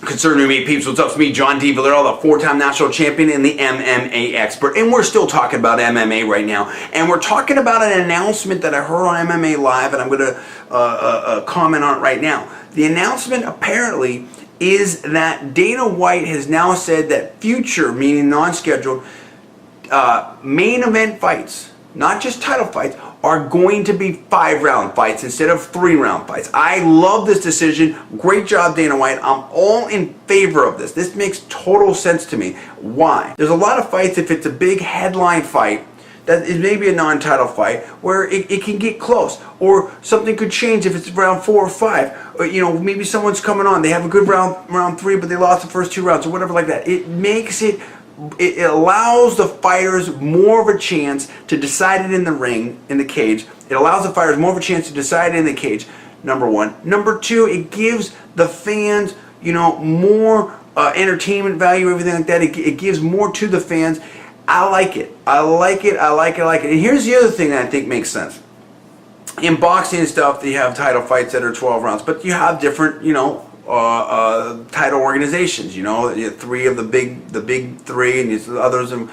Conservative Meat peeps, what's up? It's me, John D. Villarreal, the four-time national champion and the MMA expert. And we're still talking about MMA right now. And we're talking about an announcement that I heard on MMA Live, and I'm going to comment on it right now. The announcement apparently is that Dana White has now said that future, meaning non-scheduled, main event fights, not just title fights, are going to be 5-round fights instead of 3-round fights. I love this decision. Great job, Dana White. I'm all in favor of this. This makes total sense to me. Why? There's a lot of fights, if it's a big headline fight, that is maybe a non-title fight, where it can get close, or something could change if it's round 4 or 5. Or, you know, maybe someone's coming on, they have a good round 3, but they lost the first 2 rounds, or whatever like that. It allows the fighters more of a chance to decide it in the ring, in the cage. It allows the fighters more of a chance to decide it in the cage, number one. Number two, it gives the fans, you know, more entertainment value, everything like that. It gives more to the fans. I like it. I like it. And here's the other thing that I think makes sense. In boxing and stuff, you have title fights that are 12 rounds, but you have different, you know, title organizations, you know, 3 of the big 3, and the others and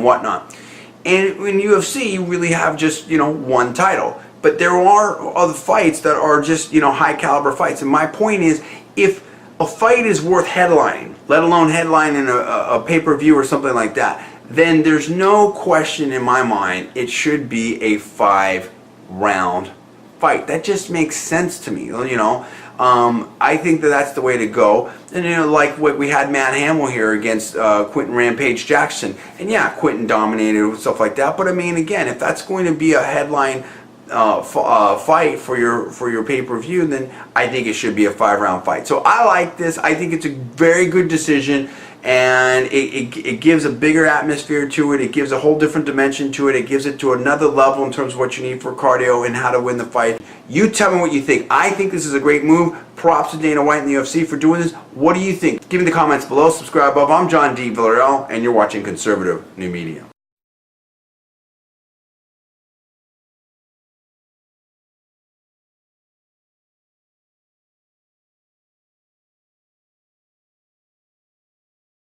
whatnot. And in UFC, you really have just, you know, 1 title. But there are other fights that are just, you know, high caliber fights. And my point is, if a fight is worth headlining, let alone headlining a pay-per-view or something like that, then there's no question in my mind it should be a 5-round fight. That just makes sense to me, you know. I think that that's the way to go. And, you know, like what we had Matt Hamill here against Quentin Rampage Jackson. And yeah, Quentin dominated and stuff like that. But I mean, again, if that's going to be a headline fight for your pay-per-view, then I think it should be a 5-round fight. So I like this. I think it's a very good decision. And it gives a bigger atmosphere to it. It gives a whole different dimension to it. It gives it to another level in terms of what you need for cardio and how to win the fight. You tell me what you think. I think this is a great move. Props to Dana White and the UFC for doing this. What do you think? Give me the comments below. Subscribe above. I'm John D. Villarreal, and you're watching Conservative New Media.